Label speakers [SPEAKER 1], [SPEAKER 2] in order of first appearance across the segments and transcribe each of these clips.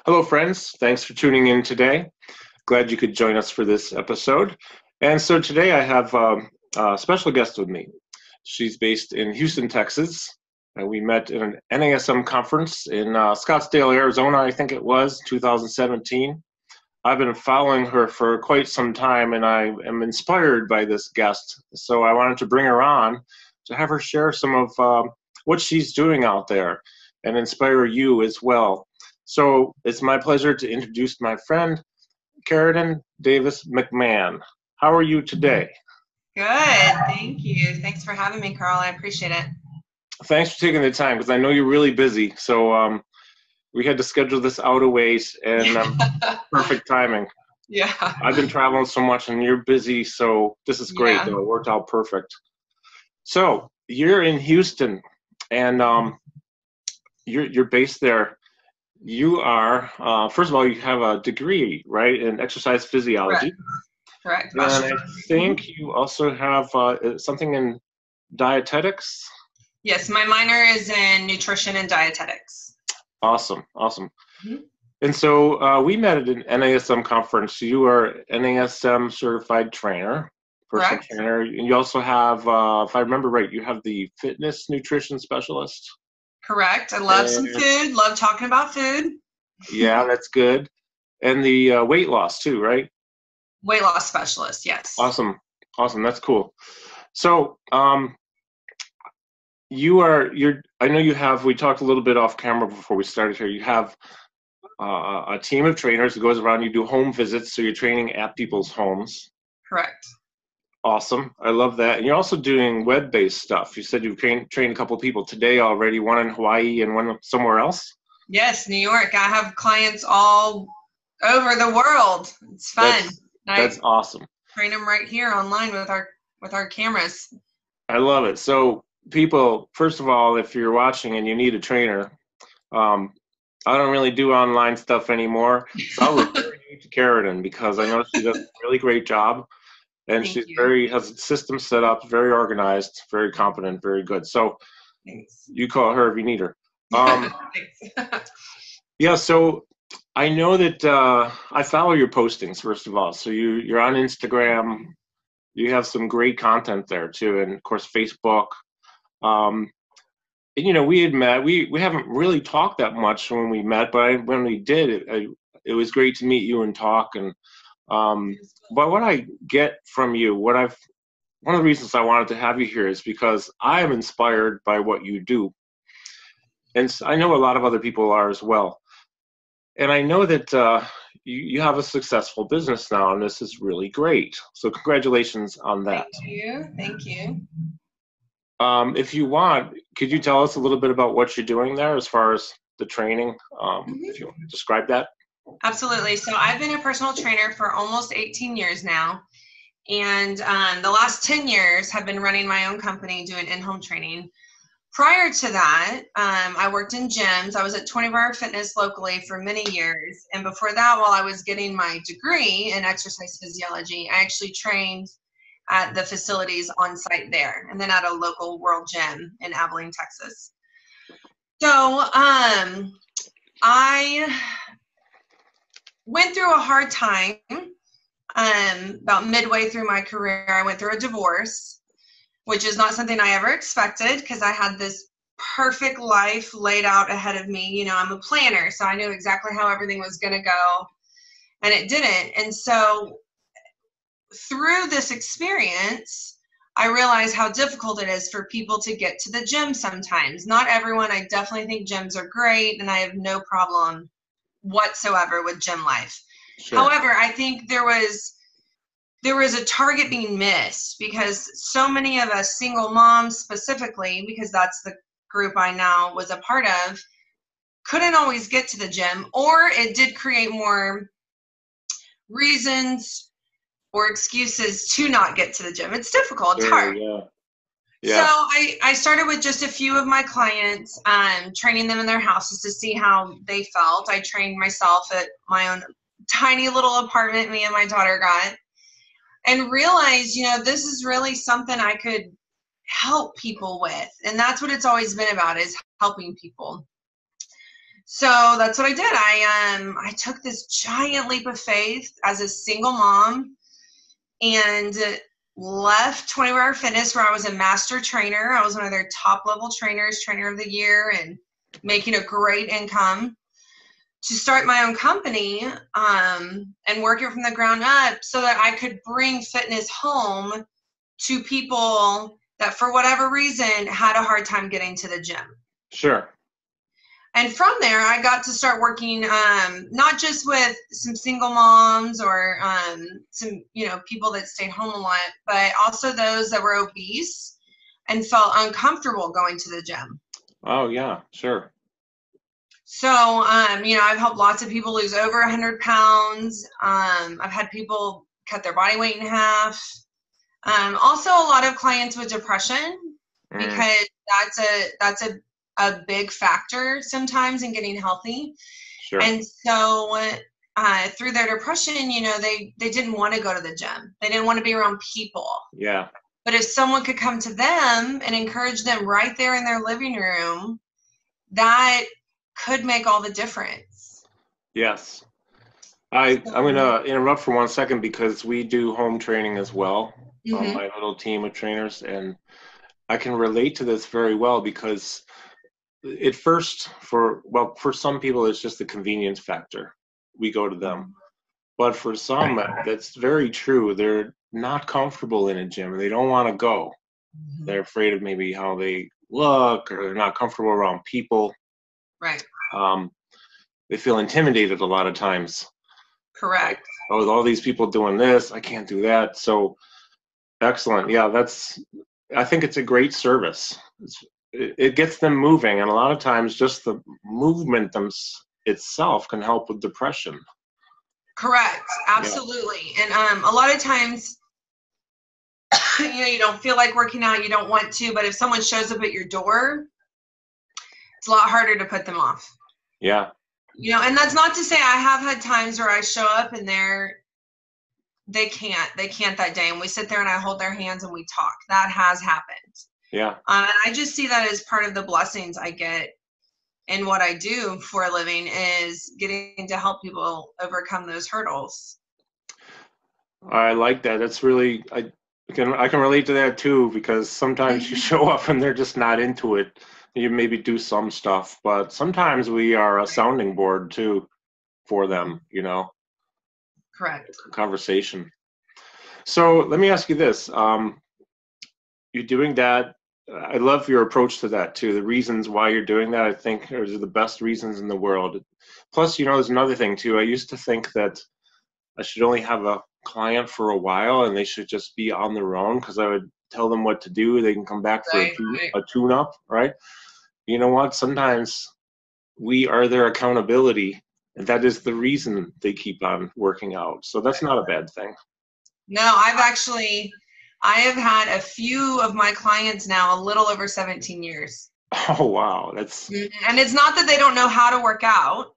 [SPEAKER 1] Hello, friends. Thanks for tuning in today. Glad you could join us for this episode. And so today I have a special guest with me. She's based in Houston, Texas. And we met in an NASM conference in Scottsdale, Arizona, I think it was, 2017. I've been following her for quite some time, and I am inspired by this guest. So I wanted to bring her on to have her share some of what she's doing out there and inspire you as well. So it's my pleasure to introduce my friend, Keridon Davis McMahon. How are you today?
[SPEAKER 2] Good, thank you. Thanks for having me, Carl. I appreciate it.
[SPEAKER 1] Thanks for taking the time, because I know you're really busy. So we had to schedule this out a ways, and perfect timing.
[SPEAKER 2] Yeah.
[SPEAKER 1] I've been traveling so much, and you're busy, so this is great.
[SPEAKER 2] Yeah.
[SPEAKER 1] It worked out perfect. So you're in Houston, and you're based there. You are, first of all, you have a degree, right, in exercise physiology.
[SPEAKER 2] Correct.
[SPEAKER 1] And I think you also have something in dietetics.
[SPEAKER 2] Yes, my minor is in nutrition and dietetics.
[SPEAKER 1] Awesome. Mm-hmm. And so we met at an NASM conference. You are NASM certified trainer, personal
[SPEAKER 2] Correct.
[SPEAKER 1] trainer. And you also have, if I remember right, you have the fitness nutrition specialist.
[SPEAKER 2] Correct. I love some food, love talking about food.
[SPEAKER 1] Yeah, that's good. And the weight loss too, right?
[SPEAKER 2] Weight loss specialist, yes.
[SPEAKER 1] Awesome. That's cool. So I know you have, we talked a little bit off camera before we started here, you have a team of trainers that goes around, you do home visits, so you're training at people's homes.
[SPEAKER 2] Correct.
[SPEAKER 1] Awesome. I love that. And you're also doing web-based stuff. You said you've trained a couple of people today already, one in Hawaii and one somewhere else?
[SPEAKER 2] Yes, New York. I have clients all over the world. It's fun.
[SPEAKER 1] That's awesome.
[SPEAKER 2] Train them right here online with our cameras.
[SPEAKER 1] I love it. So people, first of all, if you're watching and you need a trainer, I don't really do online stuff anymore. So I'll refer you to Keridon, because I know she does a really great job. And she's has a system set up, very organized, very competent, very good. So
[SPEAKER 2] Thanks.
[SPEAKER 1] You call her if you need her. Yeah, so I know that I follow your postings, first of all. So you're on Instagram. You have some great content there, too. And, of course, Facebook. And, we had met. We haven't really talked that much when we met, but when we did, it was great to meet you and talk. And but what I get from you, one of the reasons I wanted to have you here is because I am inspired by what you do. And I know a lot of other people are as well. And I know that you have a successful business now, and this is really great. So congratulations on that.
[SPEAKER 2] Thank you.
[SPEAKER 1] If you want, could you tell us a little bit about what you're doing there as far as the training, if you want to describe that?
[SPEAKER 2] Absolutely. So I've been a personal trainer for almost 18 years now. And the last 10 years have been running my own company doing in-home training. Prior to that, I worked in gyms. I was at 24-Hour Fitness locally for many years. And before that, while I was getting my degree in exercise physiology, I actually trained at the facilities on site there, and then at a local World Gym in Abilene, Texas. So I went through a hard time. About midway through my career, I went through a divorce, which is not something I ever expected, because I had this perfect life laid out ahead of me. I'm a planner, so I knew exactly how everything was going to go, and it didn't. And so through this experience, I realized how difficult it is for people to get to the gym sometimes. Not everyone. I definitely think gyms are great, and I have no problem whatsoever with gym life. Sure. However, I think there was a target being missed, because so many of us single moms specifically, because that's the group I now was a part of, couldn't always get to the gym, or it did create more reasons or excuses to not get to the gym. It's difficult. It's hard.
[SPEAKER 1] Yeah.
[SPEAKER 2] So I started with just a few of my clients, training them in their houses to see how they felt. I trained myself at my own tiny little apartment me and my daughter got. and realized, this is really something I could help people with. And that's what it's always been about, is helping people. So that's what I did. I took this giant leap of faith as a single mom and left 24 Hour Fitness, where I was a master trainer. I was one of their top level trainers, trainer of the year, and making a great income, to start my own company and work it from the ground up so that I could bring fitness home to people that, for whatever reason, had a hard time getting to the gym.
[SPEAKER 1] Sure.
[SPEAKER 2] And from there, I got to start working not just with some single moms or some, people that stayed home a lot, but also those that were obese and felt uncomfortable going to the gym.
[SPEAKER 1] Oh, yeah, sure.
[SPEAKER 2] So, I've helped lots of people lose over 100 pounds. I've had people cut their body weight in half. Also, a lot of clients with depression, because that's a big factor sometimes in getting healthy.
[SPEAKER 1] Sure.
[SPEAKER 2] And so through their depression, they didn't want to go to the gym. They didn't want to be around people.
[SPEAKER 1] Yeah.
[SPEAKER 2] But if someone could come to them and encourage them right there in their living room, that could make all the difference.
[SPEAKER 1] Yes. I'm going to interrupt for 1 second, because we do home training as well.
[SPEAKER 2] Mm-hmm.
[SPEAKER 1] My little team of trainers, and I can relate to this very well, because at first, for some people, it's just the convenience factor. We go to them. But for some, that's very true. They're not comfortable in a gym. They don't want to go. Mm-hmm. They're afraid of maybe how they look, or they're not comfortable around people.
[SPEAKER 2] Right.
[SPEAKER 1] They feel intimidated a lot of times.
[SPEAKER 2] Correct.
[SPEAKER 1] Like, with all these people doing this, I can't do that. So, excellent. Yeah, I think it's a great service. It gets them moving, and a lot of times just the movement itself can help with depression.
[SPEAKER 2] Correct. Absolutely. Yeah. And a lot of times, you don't feel like working out, you don't want to, but if someone shows up at your door, it's a lot harder to put them off.
[SPEAKER 1] Yeah.
[SPEAKER 2] And that's not to say I have had times where I show up and they can't that day, and we sit there and I hold their hands and we talk. That has happened.
[SPEAKER 1] Yeah.
[SPEAKER 2] And I just see that as part of the blessings I get in what I do for a living, is getting to help people overcome those hurdles.
[SPEAKER 1] I like that. That's really, I can relate to that too, because sometimes you show up and they're just not into it. You maybe do some stuff, but sometimes we are a sounding board too for them,
[SPEAKER 2] Correct.
[SPEAKER 1] Conversation. So let me ask you this. You're doing that. I love your approach to that too. The reasons why you're doing that, I think, are the best reasons in the world. Plus, there's another thing too. I used to think that I should only have a client for a while and they should just be on their own, because I would tell them what to do. They can come back for a tune-up, right? You know what? Sometimes we are their accountability, and that is the reason they keep on working out. So that's not a bad thing.
[SPEAKER 2] No, I have had a few of my clients now a little over 17 years.
[SPEAKER 1] Oh, wow.
[SPEAKER 2] And it's not that they don't know how to work out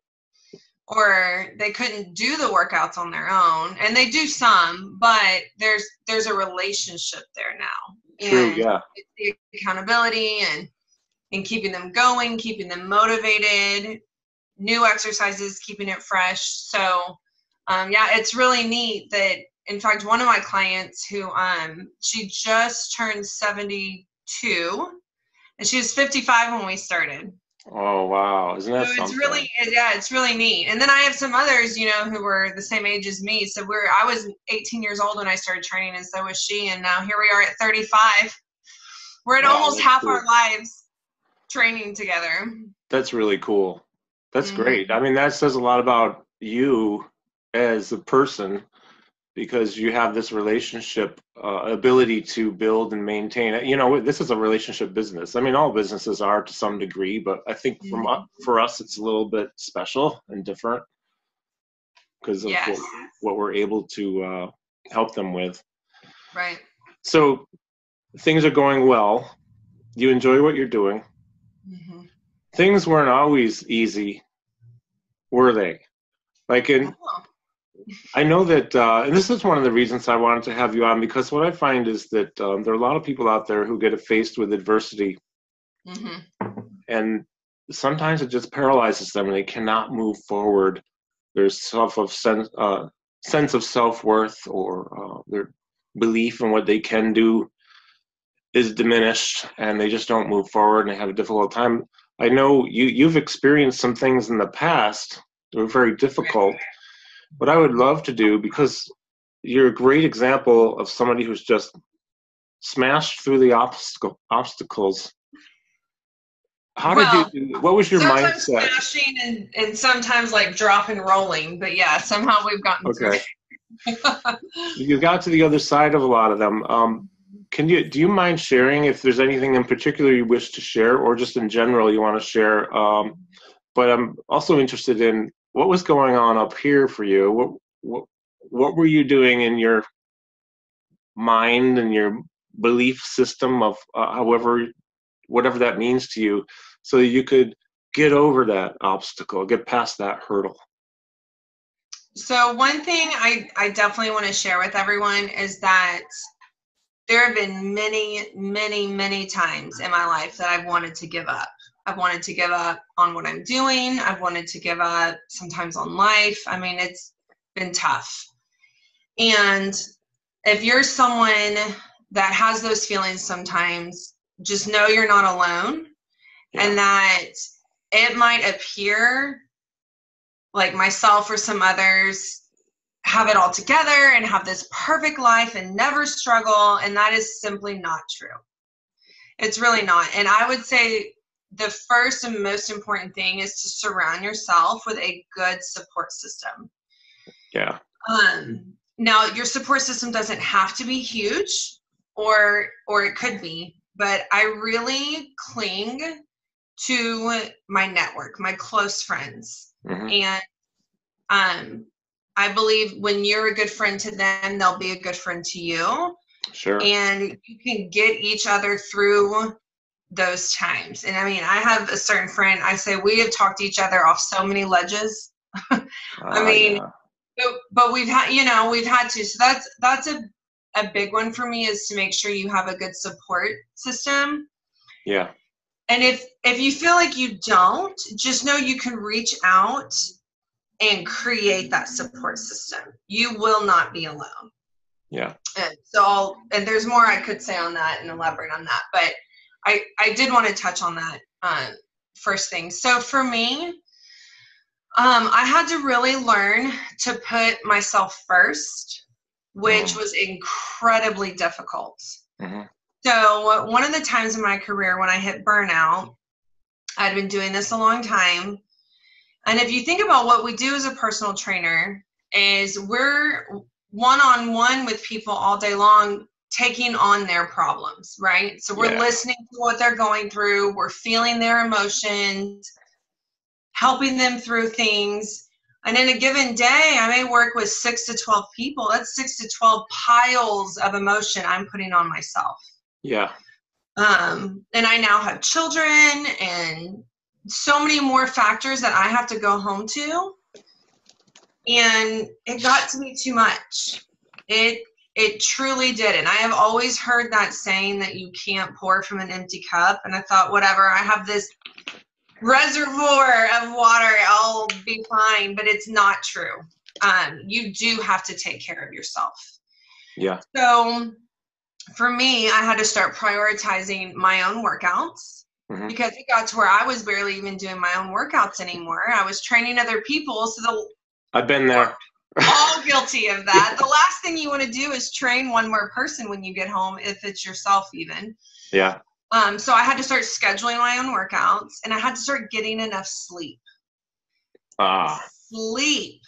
[SPEAKER 2] or they couldn't do the workouts on their own. And they do some, but there's a relationship there now.
[SPEAKER 1] True, yeah.
[SPEAKER 2] It's the accountability and keeping them going, keeping them motivated, new exercises, keeping it fresh. So, it's really neat that, in fact, one of my clients who, she just turned 72, and she was 55 when we started.
[SPEAKER 1] Oh, wow. Isn't that something?
[SPEAKER 2] It's really neat. And then I have some others, who were the same age as me. So I was 18 years old when I started training, and so was she. And now here we are at 35. We're at almost half our lives training together.
[SPEAKER 1] That's really cool. That's great. I mean, that says a lot about you as a person, because you have this relationship ability to build and maintain it. This is a relationship business. I mean, all businesses are to some degree, but I think for us, it's a little bit special and different because of what we're able to help them with.
[SPEAKER 2] Right.
[SPEAKER 1] So things are going well. You enjoy what you're doing. Mm-hmm. Things weren't always easy, were they? Like I know that, and this is one of the reasons I wanted to have you on, because what I find is that there are a lot of people out there who get faced with adversity, and sometimes it just paralyzes them and they cannot move forward. There's sense of self-worth, or their belief in what they can do is diminished, and they just don't move forward and they have a difficult time. I know you've experienced some things in the past that were very difficult. What I would love to do, because you're a great example of somebody who's just smashed through the obstacles. What was your mindset?
[SPEAKER 2] Sometimes smashing and sometimes like drop and rolling, but yeah, somehow we've gotten through it.
[SPEAKER 1] You got to the other side of a lot of them. Do you mind sharing if there's anything in particular you wish to share, or just in general you want to share? But I'm also interested in what was going on up here for you. What were you doing in your mind and your belief system of whatever that means to you, so that you could get over that obstacle, get past that hurdle?
[SPEAKER 2] So one thing I definitely want to share with everyone is that there have been many, many, many times in my life that I've wanted to give up. I've wanted to give up on what I'm doing. I've wanted to give up sometimes on life. I mean, it's been tough. And if you're someone that has those feelings sometimes, just know you're not alone, and that it might appear like myself or some others have it all together and have this perfect life and never struggle, and that is simply not true. It's really not. And I would say the first and most important thing is to surround yourself with a good support system.
[SPEAKER 1] Yeah.
[SPEAKER 2] Now, your support system doesn't have to be huge, or it could be, but I really cling to my network, my close friends. And I believe when you're a good friend to them, they'll be a good friend to you.
[SPEAKER 1] Sure.
[SPEAKER 2] And you can get each other through those times. And I mean, I have a certain friend, I say we have talked each other off so many ledges. But we've had to. So that's a big one for me, is to make sure you have a good support system.
[SPEAKER 1] Yeah.
[SPEAKER 2] And if you feel like you don't, just know you can reach out and create that support system. You will not be alone.
[SPEAKER 1] Yeah.
[SPEAKER 2] And there's more I could say on that and elaborate on that, but I did want to touch on that first thing. So for me, I had to really learn to put myself first, which was incredibly difficult. So one of the times in my career when I hit burnout, I'd been doing this a long time. And if you think about what we do as a personal trainer, is we're one-on-one with people all day long, taking on their problems, right? So we're listening to what they're going through. We're feeling their emotions, helping them through things. And in a given day, I may work with 6 to 12 people. That's 6 to 12 piles of emotion I'm putting on myself.
[SPEAKER 1] Yeah.
[SPEAKER 2] And I now have children and so many more factors that I have to go home to. And it got to be too much. It truly did. And I have always heard that saying that you can't pour from an empty cup. And I thought, whatever, I have this reservoir of water, I'll be fine. But it's not true. You do have to take care of yourself.
[SPEAKER 1] Yeah.
[SPEAKER 2] So for me, I had to start prioritizing my own workouts, because it got to where I was barely even doing my own workouts anymore. I was training other people. So
[SPEAKER 1] I've been there.
[SPEAKER 2] All guilty of that. The last thing you want to do is train one more person when you get home, if it's yourself even.
[SPEAKER 1] Yeah.
[SPEAKER 2] So I had to start scheduling my own workouts, and I had to start getting enough sleep. Sleep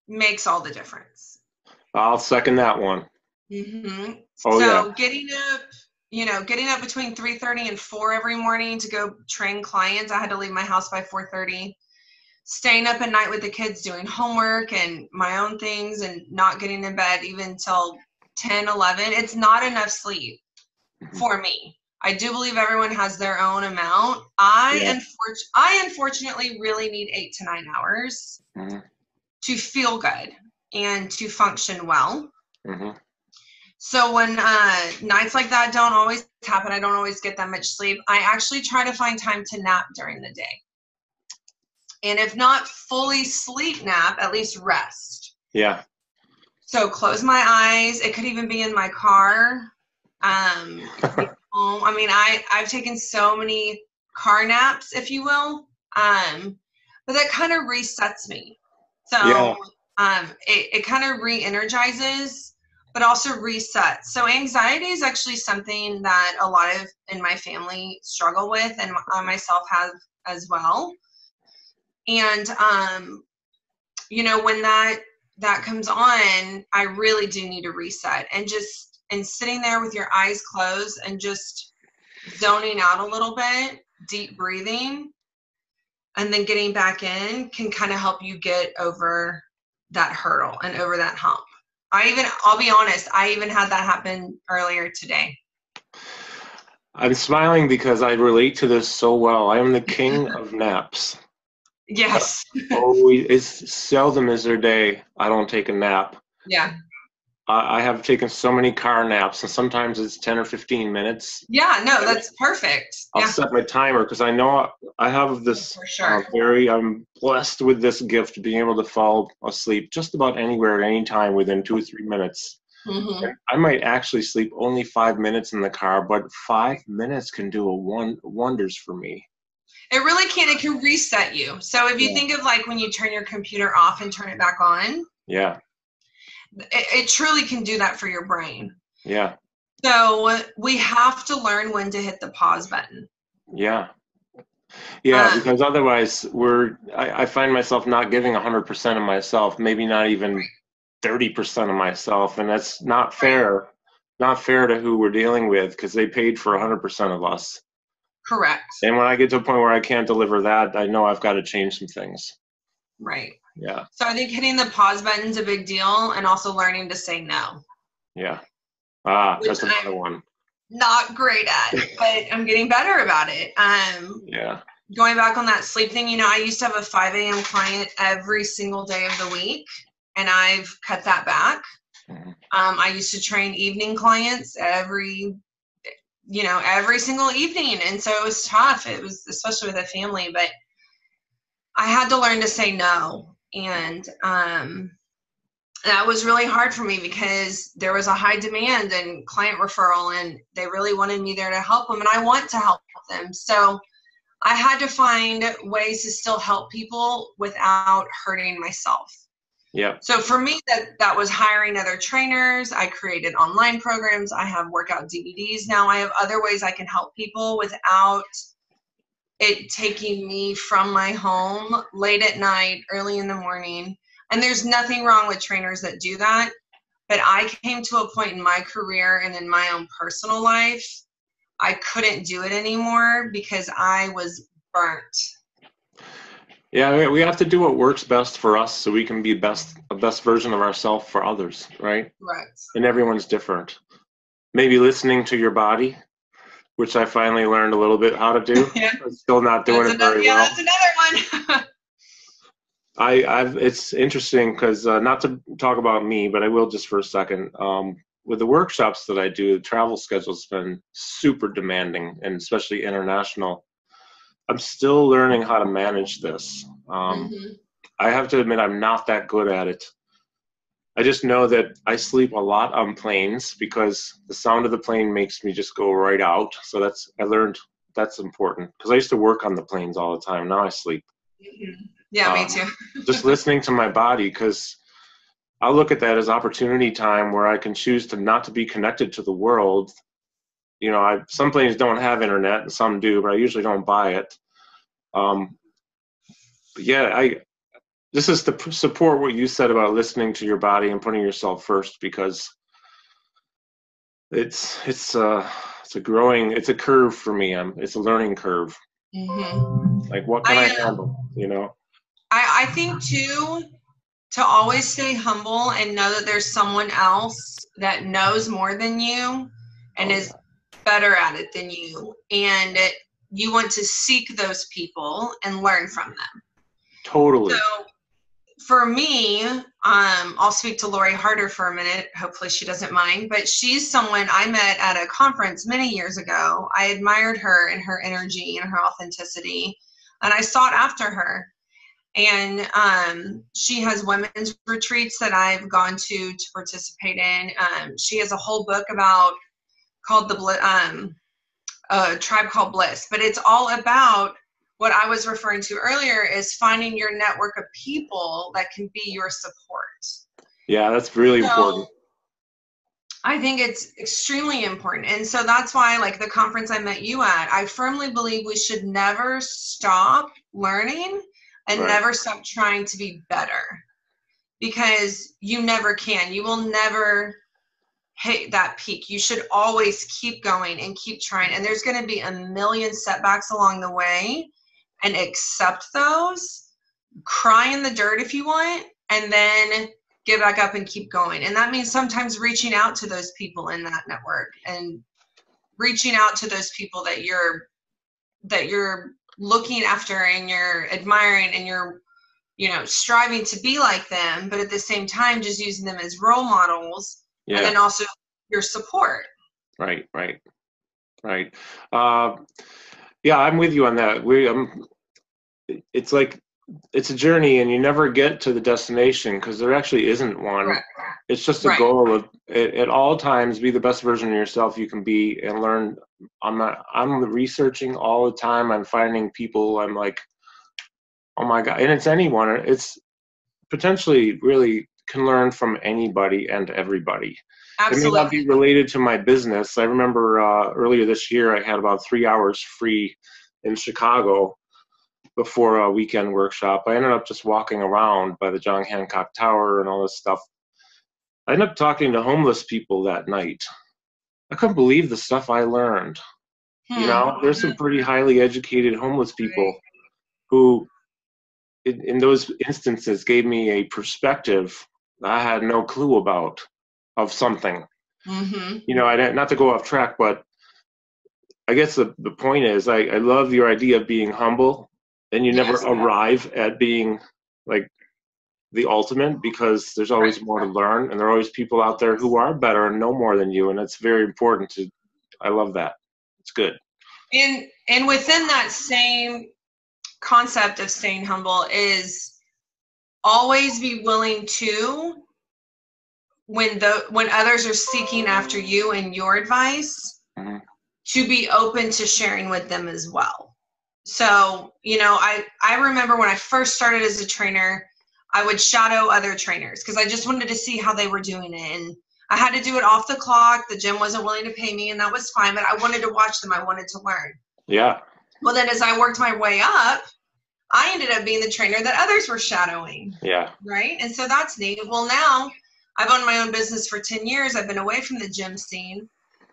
[SPEAKER 2] makes all the difference.
[SPEAKER 1] I'll second that one.
[SPEAKER 2] Getting up between 3:30 and 4 every morning to go train clients. I had to leave my house by 4:30. Staying up at night with the kids, doing homework and my own things, and not getting in bed even till 10, 11. It's not enough sleep for me. I do believe everyone has their own amount. I unfortunately really need 8 to 9 hours. to feel good and to function well.
[SPEAKER 1] Mm-hmm.
[SPEAKER 2] So when nights like that don't always happen, I don't always get that much sleep, I actually try to find time to nap during the day. And if not fully sleep nap, at least rest.
[SPEAKER 1] Yeah.
[SPEAKER 2] So close my eyes. It could even be in my car. I mean, I've taken so many car naps, if you will. But that kind of resets me. So it kind of re-energizes, but also resets. So anxiety is actually something that a lot of in my family struggle with, and I myself have as well. And you know, when that comes on, I really do need to reset, and sitting there with your eyes closed and just zoning out a little bit, deep breathing, and then getting back in can kind of help you get over that hurdle and over that hump. I'll be honest, I even had that happen earlier today.
[SPEAKER 1] I'm smiling because I relate to this so well. I am the king of naps.
[SPEAKER 2] Yes.
[SPEAKER 1] It's seldom is there a day I don't take a nap.
[SPEAKER 2] Yeah.
[SPEAKER 1] I have taken so many car naps, and sometimes it's 10 or 15 minutes.
[SPEAKER 2] Yeah, no, that's perfect.
[SPEAKER 1] I'll set my timer because I know I have this
[SPEAKER 2] for sure.
[SPEAKER 1] I'm blessed with this gift, being able to fall asleep just about anywhere at any time within 2 or 3 minutes.
[SPEAKER 2] Mm-hmm.
[SPEAKER 1] I might actually sleep only 5 minutes in the car, but 5 minutes can do wonders for me.
[SPEAKER 2] It really can. It can reset you. So if you think of like when you turn your computer off and turn it back on.
[SPEAKER 1] Yeah.
[SPEAKER 2] It truly can do that for your brain.
[SPEAKER 1] Yeah.
[SPEAKER 2] So we have to learn when to hit the pause button.
[SPEAKER 1] Yeah. Yeah, because otherwise I find myself not giving 100% of myself, maybe not even 30% of myself, and that's not fair. Not fair to who we're dealing with, because they paid for 100% of us.
[SPEAKER 2] Correct.
[SPEAKER 1] And when I get to a point where I can't deliver that, I know I've got to change some things.
[SPEAKER 2] Right.
[SPEAKER 1] Yeah.
[SPEAKER 2] So I think hitting the pause button is a big deal, and also learning to say no.
[SPEAKER 1] Yeah. That's another one.
[SPEAKER 2] Not great at, but I'm getting better about it.
[SPEAKER 1] Yeah.
[SPEAKER 2] Going back on that sleep thing, you know, I used to have a 5 a.m. client every single day of the week, and I've cut that back.
[SPEAKER 1] Mm-hmm.
[SPEAKER 2] I used to train evening clients every single evening, and so it was tough. It was, especially with a family, but I had to learn to say no. And that was really hard for me because there was a high demand and client referral, and they really wanted me there to help them, and I want to help them. So I had to find ways to still help people without hurting myself.
[SPEAKER 1] Yeah.
[SPEAKER 2] So for me, that was hiring other trainers. I created online programs. I have workout DVDs now. I have other ways I can help people without it taking me from my home late at night, early in the morning. And there's nothing wrong with trainers that do that. But I came to a point in my career and in my own personal life, I couldn't do it anymore because I was burnt.
[SPEAKER 1] Yeah, we have to do what works best for us so we can be a best version of ourselves for others, right?
[SPEAKER 2] Right.
[SPEAKER 1] And everyone's different. Maybe listening to your body, which I finally learned a little bit how to do.
[SPEAKER 2] Yeah.
[SPEAKER 1] I'm still not doing it very well.
[SPEAKER 2] Yeah, that's another one.
[SPEAKER 1] It's interesting because not to talk about me, but I will just for a second. With the workshops that I do, the travel schedule's been super demanding, and especially international. I'm still learning how to manage this. I have to admit I'm not that good at it. I just know that I sleep a lot on planes because the sound of the plane makes me just go right out. So I learned that's important because I used to work on the planes all the time. Now I sleep.
[SPEAKER 2] Yeah, me too.
[SPEAKER 1] Just listening to my body, because I'll look at that as opportunity time where I can choose not to be connected to the world. You know, some planes don't have internet and some do, but I usually don't buy it. But yeah, this is to support what you said about listening to your body and putting yourself first, because it's a curve for me. It's a learning curve.
[SPEAKER 2] Mm-hmm.
[SPEAKER 1] Like, what can I handle? You know.
[SPEAKER 2] I think too, to always stay humble and know that there's someone else that knows more than you and is better at it than you, and you want to seek those people and learn from them.
[SPEAKER 1] Totally.
[SPEAKER 2] So for me, I'll speak to Lori Harder for a minute. Hopefully she doesn't mind, but she's someone I met at a conference many years ago. I admired her and her energy and her authenticity, and I sought after her. And she has women's retreats that I've gone to participate in. She has a whole book called A Tribe Called Bliss, but it's all about what I was referring to earlier is finding your network of people that can be your support.
[SPEAKER 1] Yeah, that's really important.
[SPEAKER 2] I think it's extremely important. And so that's why, like the conference I met you at, I firmly believe we should never stop learning and never stop trying to be better, because you never can. You will never hit that peak. You should always keep going and keep trying. And there's going to be a million setbacks along the way, and accept those, cry in the dirt if you want, and then get back up and keep going. And that means sometimes reaching out to those people in that network, and reaching out to those people that you're looking after and you're admiring and you're, striving to be like them, but at the same time, just using them as role models. Yeah. And then also your support. Right.
[SPEAKER 1] Yeah, I'm with you on that. It's like, it's a journey, and you never get to the destination because there actually isn't one. Right. It's just a goal of at all times be the best version of yourself you can be and learn. I'm researching all the time. I'm finding people. I'm like, oh my God. And it's anyone. It's potentially really can learn from anybody and everybody. Absolutely. It may not be related to my business. I remember earlier this year, I had about 3 hours free in Chicago before a weekend workshop. I ended up just walking around by the John Hancock Tower and all this stuff. I ended up talking to homeless people that night. I couldn't believe the stuff I learned. There's some pretty highly educated homeless people who, in those instances, gave me a perspective I had no clue about of something. Mm-hmm. Not to go off track, but I guess the point is I love your idea of being humble, and you never arrive at being like the ultimate, because there's always more to learn, and there are always people out there who are better and know more than you, and it's very important I love that. It's good.
[SPEAKER 2] And within that same concept of staying humble is always be willing to, when others are seeking after you and your advice, mm-hmm. to be open to sharing with them as well. So, I remember when I first started as a trainer, I would shadow other trainers because I just wanted to see how they were doing it. And I had to do it off the clock. The gym wasn't willing to pay me, and that was fine, but I wanted to watch them. I wanted to learn. Yeah. Well, then as I worked my way up, I ended up being the trainer that others were shadowing. Yeah. Right? And so that's neat. Well, now I've owned my own business for 10 years. I've been away from the gym scene.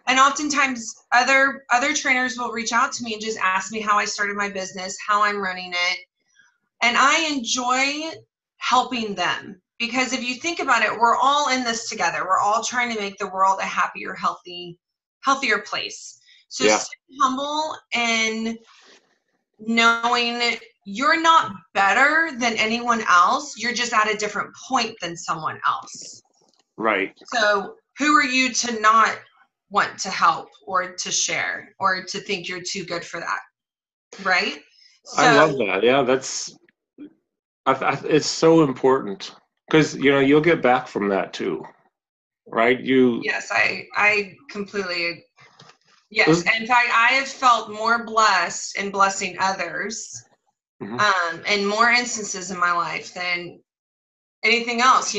[SPEAKER 2] And oftentimes other trainers will reach out to me and just ask me how I started my business, how I'm running it. And I enjoy helping them, because if you think about it, we're all in this together. We're all trying to make the world a happier, healthier place. So stay humble and knowing you're not better than anyone else. You're just at a different point than someone else. Right. So who are you to not want to help or to share or to think you're too good for that? Right. So,
[SPEAKER 1] I love that. Yeah, it's so important, because you'll get back from that too, right?
[SPEAKER 2] Yes, I completely. Yes, in fact, I have felt more blessed in blessing others, mm-hmm. In more instances in my life than anything else.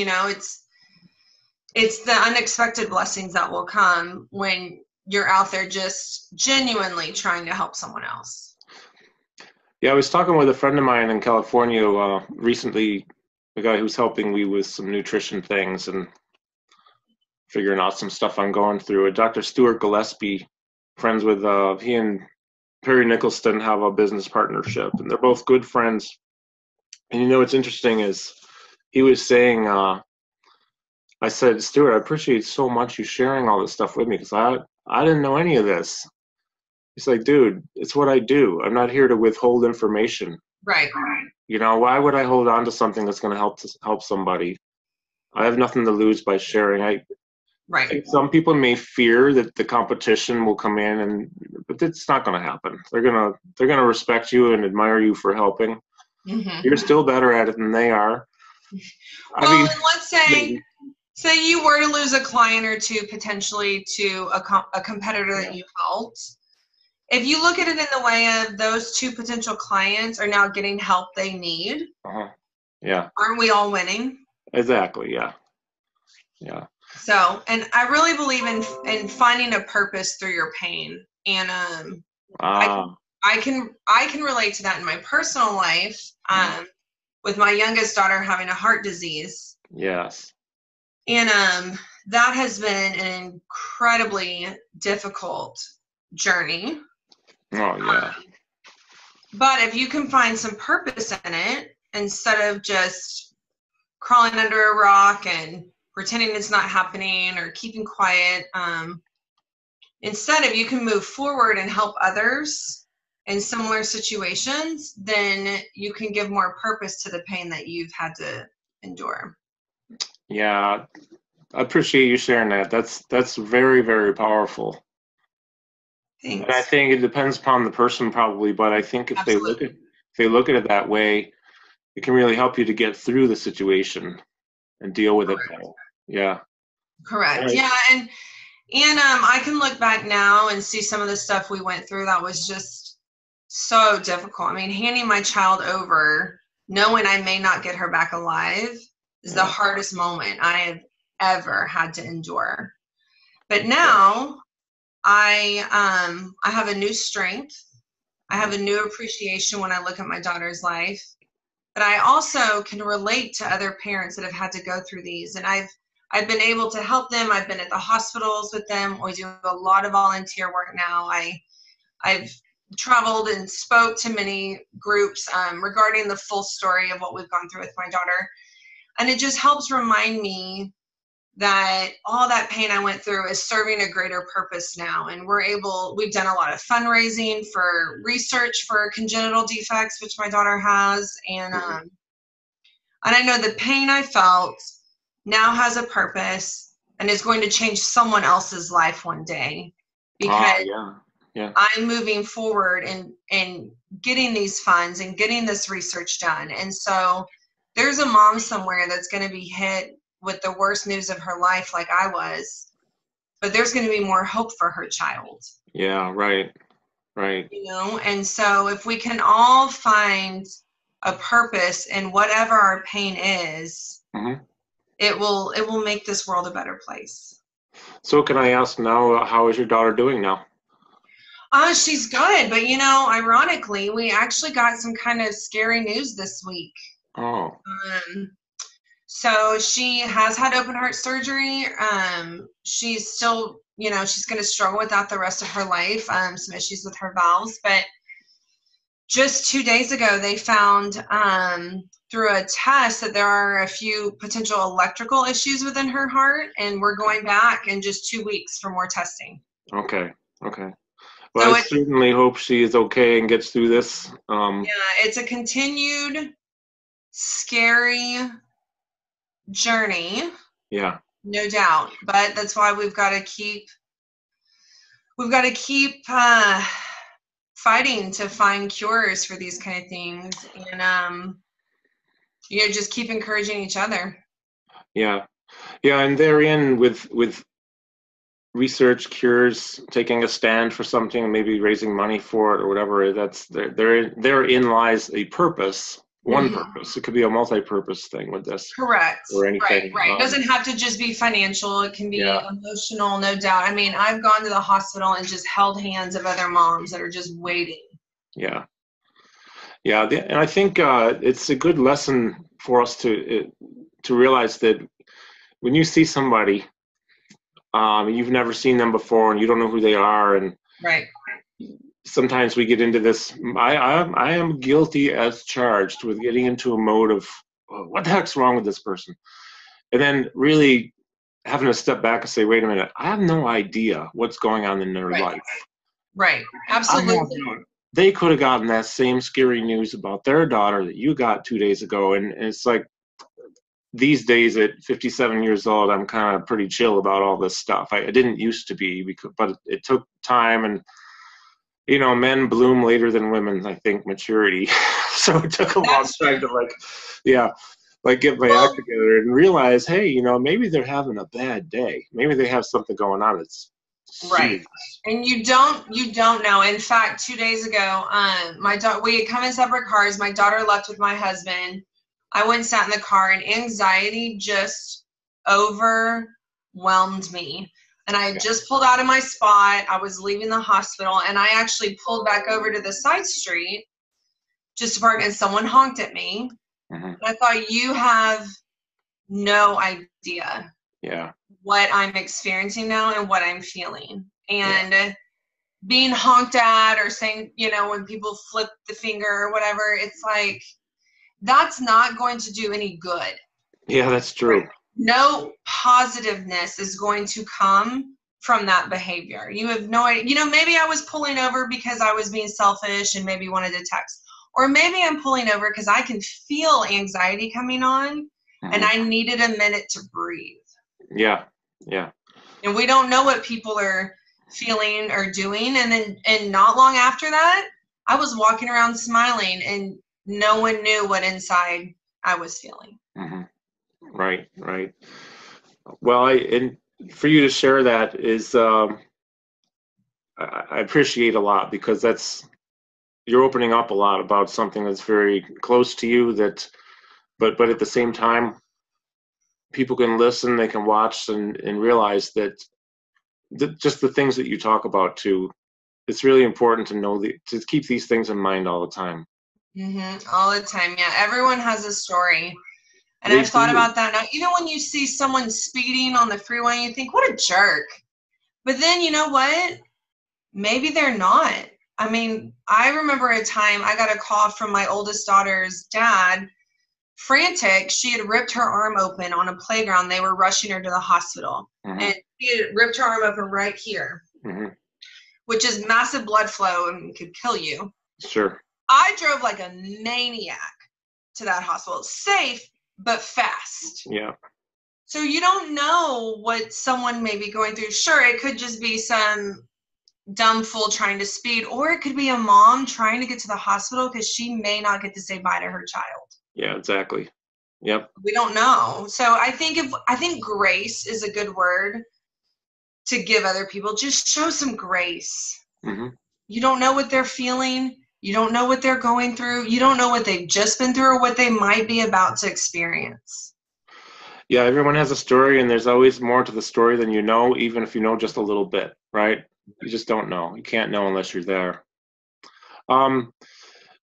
[SPEAKER 2] It's the unexpected blessings that will come when you're out there just genuinely trying to help someone else.
[SPEAKER 1] Yeah, I was talking with a friend of mine in California recently, a guy who's helping me with some nutrition things and figuring out some stuff I'm going through. Dr. Stuart Gillespie, friends with, he and Perry Nicholson have a business partnership, and they're both good friends. And what's interesting is he was saying, I said, Stuart, I appreciate so much you sharing all this stuff with me, because I didn't know any of this. He's like, dude, it's what I do. I'm not here to withhold information.
[SPEAKER 2] Right.
[SPEAKER 1] You know, why would I hold on to something that's going to help somebody? I have nothing to lose by sharing. I think some people may fear that the competition will come in, but it's not going to happen. They're gonna respect you and admire you for helping. Mm-hmm. You're still better at it than they are.
[SPEAKER 2] Well, and let's say you were to lose a client or two potentially to a competitor that you helped. If you look at it in the way of those two potential clients are now getting help they need,
[SPEAKER 1] yeah,
[SPEAKER 2] aren't we all winning?
[SPEAKER 1] Exactly. Yeah. Yeah.
[SPEAKER 2] So, and I really believe in finding a purpose through your pain, and I can relate to that in my personal life. With my youngest daughter having a heart disease.
[SPEAKER 1] Yes.
[SPEAKER 2] And that has been an incredibly difficult journey.
[SPEAKER 1] Oh, yeah.
[SPEAKER 2] But if you can find some purpose in it, instead of just crawling under a rock and pretending it's not happening or keeping quiet, instead if you can move forward and help others in similar situations, then you can give more purpose to the pain that you've had to endure.
[SPEAKER 1] Yeah, I appreciate you sharing that. That's very, very powerful.
[SPEAKER 2] Thanks.
[SPEAKER 1] And I think it depends upon the person probably, but I think if they look at it that way, it can really help you to get through the situation and deal with it. Yeah.
[SPEAKER 2] Correct. Right. Yeah, and I can look back now and see some of the stuff we went through that was just so difficult. I mean, handing my child over, knowing I may not get her back alive, is the hardest moment I have ever had to endure. But now I have a new strength. I have a new appreciation when I look at my daughter's life. But I also can relate to other parents that have had to go through these. And I've been able to help them. I've been at the hospitals with them. We do a lot of volunteer work now. I've traveled and spoke to many groups regarding the full story of what we've gone through with my daughter. And it just helps remind me that all that pain I went through is serving a greater purpose now. And we've done a lot of fundraising for research for congenital defects, which my daughter has. And I know the pain I felt now has a purpose and is going to change someone else's life one day, because I'm moving forward and getting these funds and getting this research done. And so there's a mom somewhere that's going to be hit with the worst news of her life like I was, but there's going to be more hope for her child. Yeah,
[SPEAKER 1] right.
[SPEAKER 2] You know, and so if we can all find a purpose in whatever our pain is, it will make this world a better place.
[SPEAKER 1] So can I ask now, how is your daughter doing now?
[SPEAKER 2] She's good, but ironically, we actually got some kind of scary news this week.
[SPEAKER 1] Oh.
[SPEAKER 2] So she has had open heart surgery. She's still, she's going to struggle with that the rest of her life. Some issues with her valves, but just 2 days ago, they found through a test that there are a few potential electrical issues within her heart, and we're going back in just 2 weeks for more testing.
[SPEAKER 1] Okay. Well, so I certainly hope she is okay and gets through this.
[SPEAKER 2] It's a continued scary journey.
[SPEAKER 1] Yeah.
[SPEAKER 2] No doubt. But that's why we've got to keep fighting to find cures for these kind of things, and just keep encouraging each other.
[SPEAKER 1] Yeah, and therein with research, cures, taking a stand for something, maybe raising money for it or whatever. That's therein lies a purpose. One purpose. It could be a multi-purpose thing with this.
[SPEAKER 2] Correct.
[SPEAKER 1] Or anything.
[SPEAKER 2] Right. It doesn't have to just be financial. It can be emotional, no doubt. I mean, I've gone to the hospital and just held hands of other moms that are just waiting. Yeah.
[SPEAKER 1] And I think it's a good lesson for us to realize that when you see somebody, you've never seen them before and you don't know who they are, and sometimes we get into this. I am guilty as charged with getting into a mode of what the heck's wrong with this person, and then really having to step back and say, wait a minute, I have no idea what's going on in their life.
[SPEAKER 2] Right. Absolutely.
[SPEAKER 1] I have they could have gotten that same scary news about their daughter that you got 2 days ago. And it's like, these days at 57 years old, I'm kind of pretty chill about all this stuff. I didn't used to be, but it took time, and men bloom later than women, I think, maturity. So it took a long time to get my act together and realize, hey, maybe they're having a bad day. Maybe they have something going on that's
[SPEAKER 2] right. And you don't know. In fact, 2 days ago, we had come in separate cars. My daughter left with my husband. I went and sat in the car, and anxiety just overwhelmed me. And I had just pulled out of my spot. I was leaving the hospital, and I actually pulled back over to the side street just to park, and someone honked at me. Mm-hmm. And I thought, you have no idea what I'm experiencing now and what I'm feeling. And being honked at, or saying, when people flip the finger or whatever, it's like, that's not going to do any good.
[SPEAKER 1] Yeah, that's true.
[SPEAKER 2] No positiveness is going to come from that behavior. You have no idea. Maybe I was pulling over because I was being selfish and maybe wanted to text. Or maybe I'm pulling over because I can feel anxiety coming on, and I needed a minute to breathe. Yeah. And we don't know what people are feeling or doing. And not long after that, I was walking around smiling, and no one knew what inside I was feeling.
[SPEAKER 1] Mm-hmm. Right. Well, and for you to share that is, I appreciate a lot, because you're opening up a lot about something that's very close to you, but at the same time, people can listen, they can watch and realize that just the things that you talk about too, it's really important to know to keep these things in mind all the time.
[SPEAKER 2] Mm-hmm. All the time. Yeah. Everyone has a story. And I've thought about that now. Even when you see someone speeding on the freeway, you think, what a jerk. But then, you know what? Maybe they're not. I mean, I remember a time I got a call from my oldest daughter's dad, frantic. She had ripped her arm open on a playground. They were rushing her to the hospital. Mm-hmm. And she had ripped her arm open right here, mm-hmm. which is massive blood flow and could kill you.
[SPEAKER 1] Sure.
[SPEAKER 2] I drove like a maniac to that hospital. Safe, but fast.
[SPEAKER 1] Yeah.
[SPEAKER 2] So you don't know what someone may be going through. Sure, it could just be some dumb fool trying to speed, or it could be a mom trying to get to the hospital because she may not get to say bye to her child.
[SPEAKER 1] Yeah, exactly. Yep.
[SPEAKER 2] We don't know. So I think grace is a good word to give other people. Just show some grace. Mm-hmm. You don't know what they're feeling. You don't know what they're going through. You don't know what they've just been through or what they might be about to experience.
[SPEAKER 1] Yeah, everyone has a story, and there's always more to the story than you know, even if you know just a little bit, right? You just don't know. You can't know unless you're there.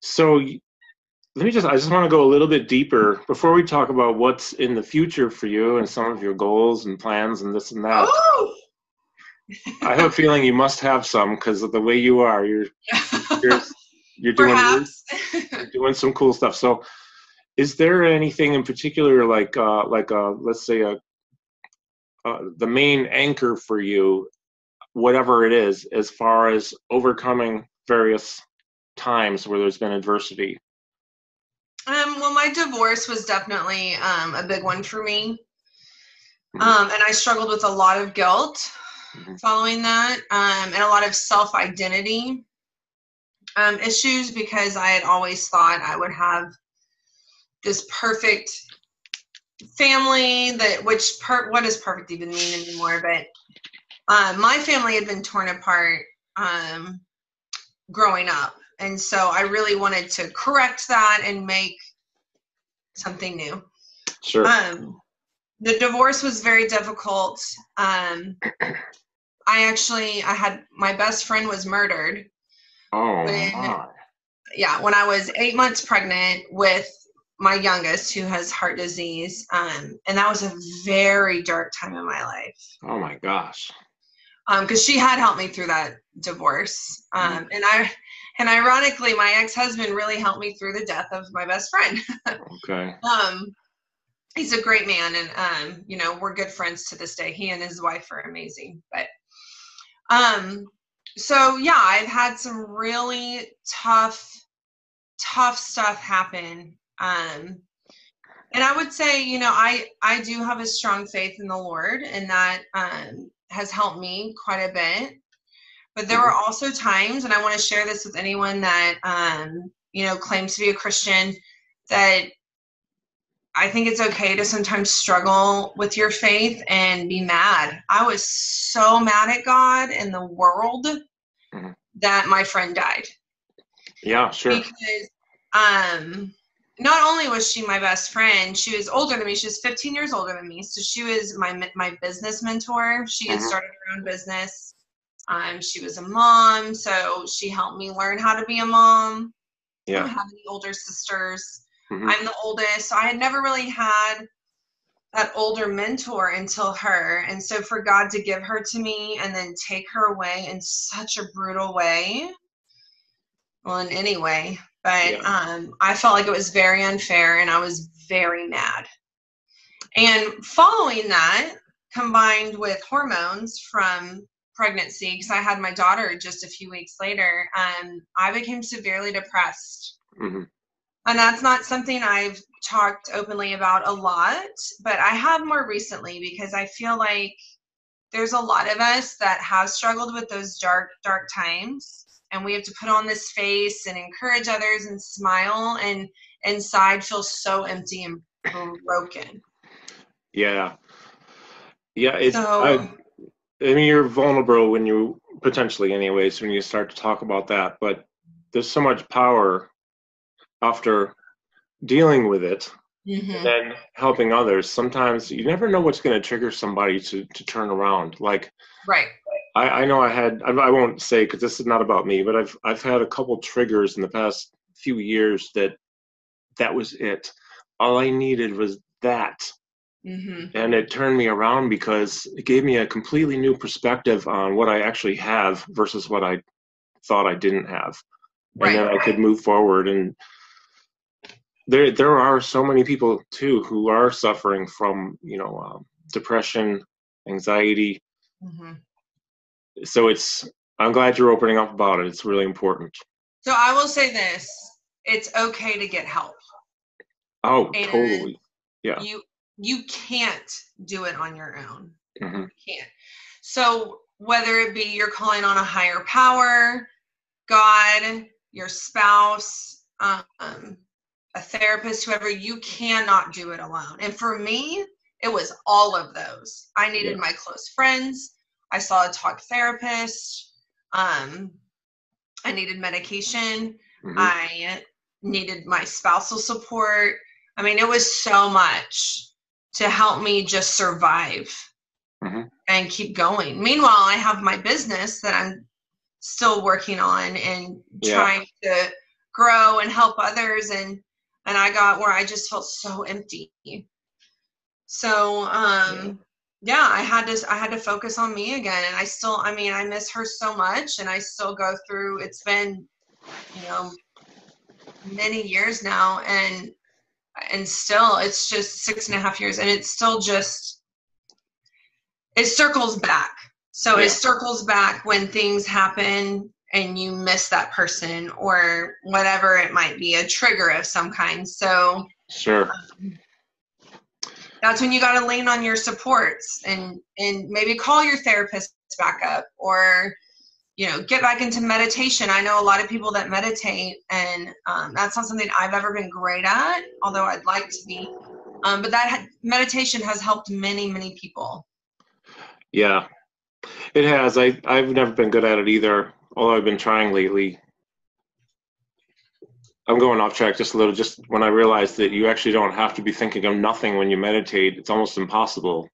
[SPEAKER 1] So I just want to go a little bit deeper before we talk about what's in the future for you and some of your goals and plans and this and that.
[SPEAKER 2] Oh!
[SPEAKER 1] I have a feeling you must have some, because of the way you are. You're doing some cool stuff. So is there anything in particular, let's say the main anchor for you, whatever it is, as far as overcoming various times where there's been adversity?
[SPEAKER 2] Well, my divorce was definitely a big one for me. Mm-hmm. And I struggled with a lot of guilt mm-hmm. following that, and a lot of self-identity issues, because I had always thought I would have this perfect family, what does perfect even mean anymore? But my family had been torn apart growing up. And so I really wanted to correct that and make something new.
[SPEAKER 1] Sure.
[SPEAKER 2] The divorce was very difficult. I had my best friend was murdered.
[SPEAKER 1] Oh,
[SPEAKER 2] when I was 8 months pregnant with my youngest, who has heart disease. And that was a very dark time in my life.
[SPEAKER 1] Oh my gosh.
[SPEAKER 2] Because she had helped me through that divorce. And ironically, my ex-husband really helped me through the death of my best friend.
[SPEAKER 1] Okay.
[SPEAKER 2] He's a great man, and we're good friends to this day. He and his wife are amazing. But So yeah, I've had some really tough stuff happen. And I would say, I do have a strong faith in the Lord, and that has helped me quite a bit. But there were also times, and I want to share this with anyone that, claims to be a Christian, that I think it's okay to sometimes struggle with your faith and be mad. I was so mad at God and the world that my friend died.
[SPEAKER 1] Yeah, sure.
[SPEAKER 2] Because not only was she my best friend, she was older than me. She was 15 years older than me. So she was my business mentor. She had started her own business. She was a mom, so she helped me learn how to be a mom. Yeah. I don't have any older sisters. I'm the oldest, so I had never really had that older mentor until her. And so for God to give her to me and then take her away in such a brutal way, well, in any way, but I felt like it was very unfair, and I was very mad. And following that, combined with hormones from pregnancy, because I had my daughter just a few weeks later, I became severely depressed. And that's not something I've talked openly about a lot, but I have more recently, because I feel like there's a lot of us that have struggled with those dark times, and we have to put on this face and encourage others and smile, and inside feel so empty and broken.
[SPEAKER 1] Yeah. I mean, you're vulnerable when you, potentially anyways, when you start to talk about that, but there's so much power after dealing with it and then helping others. Sometimes you never know what's going to trigger somebody to turn around. Like,
[SPEAKER 2] right.
[SPEAKER 1] I know I won't say, because this is not about me, but I've had a couple triggers in the past few years that was it. All I needed was that. And it turned me around, because it gave me a completely new perspective on what I actually have versus what I thought I didn't have. And then I could move forward. And there are so many people too who are suffering from, depression, anxiety. So I'm glad you're opening up about it. It's really important.
[SPEAKER 2] So I will say this, it's okay to get help.
[SPEAKER 1] Oh, and totally. Yeah.
[SPEAKER 2] You can't do it on your own. You can't. So whether it be you're calling on a higher power, God, your spouse, a therapist, whoever, you cannot do it alone. And for me, it was all of those. I needed my close friends. I saw a talk therapist. I needed medication. I needed my spousal support. I mean, it was so much to help me just survive and keep going. Meanwhile, I have my business that I'm still working on and trying to grow and help others. And I got where I just felt so empty. So, I had to focus on me again. And I miss her so much, and I still go through, it's been, many years now, and still, it's just 6.5 years, and it's still just, it circles back. So it circles back when things happen and you miss that person, or whatever it might be, a trigger of some kind. So
[SPEAKER 1] sure.
[SPEAKER 2] That's when you got to lean on your supports, and maybe call your therapist back up, or, get back into meditation. I know a lot of people that meditate, and that's not something I've ever been great at, although I'd like to be. But that meditation has helped many, many people.
[SPEAKER 1] Yeah, it has. I've never been good at it either, although I've been trying lately. I'm going off track just a little. Just when I realized that you actually don't have to be thinking of nothing when you meditate, it's almost impossible.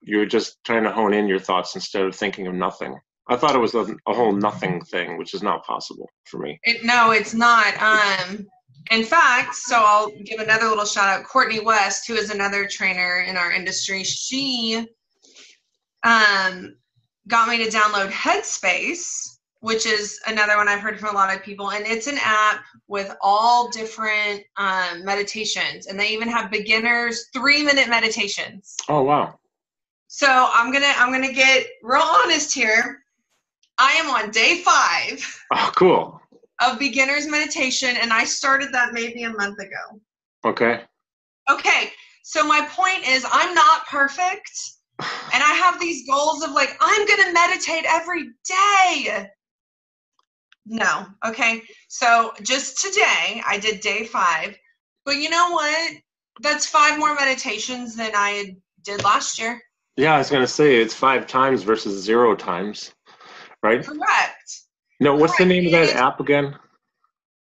[SPEAKER 1] You're just trying to hone in your thoughts instead of thinking of nothing. I thought it was a whole nothing thing, which is not possible for me.
[SPEAKER 2] No, it's not. In fact, so I'll give another little shout out. Courtney West, who is another trainer in our industry, she got me to download Headspace, which is another one I've heard from a lot of people. And it's an app with all different meditations. And they even have beginners 3-minute meditations.
[SPEAKER 1] Oh, wow.
[SPEAKER 2] So I'm gonna get real honest here. I am on day 5.
[SPEAKER 1] Oh, cool.
[SPEAKER 2] Of beginner's meditation, and I started that maybe a month ago.
[SPEAKER 1] Okay.
[SPEAKER 2] Okay, so my point is I'm not perfect, and I have these goals of like, I'm going to meditate every day. No, okay? So just today, I did day 5, but you know what? That's 5 more meditations than I did last year.
[SPEAKER 1] Yeah, I was going to say it's 5 times versus 0 times, right?
[SPEAKER 2] Correct.
[SPEAKER 1] No, what's the name of that app again?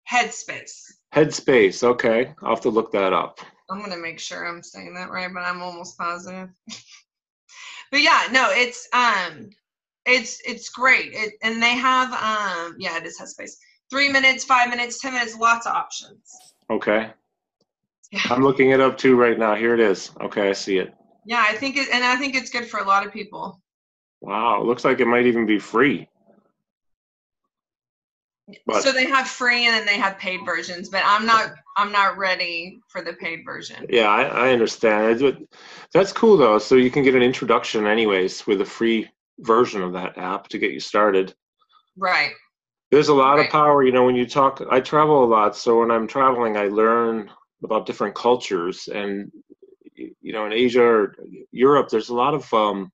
[SPEAKER 2] Headspace.
[SPEAKER 1] Headspace. Okay, I'll have to look that up.
[SPEAKER 2] I'm gonna make sure I'm saying that right, but I'm almost positive. But yeah, no, it's great. And they have it is Headspace. 3 minutes, 5 minutes, 10 minutes, lots of options.
[SPEAKER 1] Okay.
[SPEAKER 2] Yeah.
[SPEAKER 1] I'm looking it up too right now. Here it is. Okay, I see it.
[SPEAKER 2] Yeah, I think it's good for a lot of people.
[SPEAKER 1] Wow, it looks like it might even be free.
[SPEAKER 2] But, so they have free and then they have paid versions, but I'm not ready for the paid version.
[SPEAKER 1] Yeah, I understand. That's cool though. So you can get an introduction anyways with a free version of that app to get you started.
[SPEAKER 2] Right.
[SPEAKER 1] There's a lot of power, when you talk. I travel a lot, so when I'm traveling, I learn about different cultures, and in Asia or Europe, there's a lot of,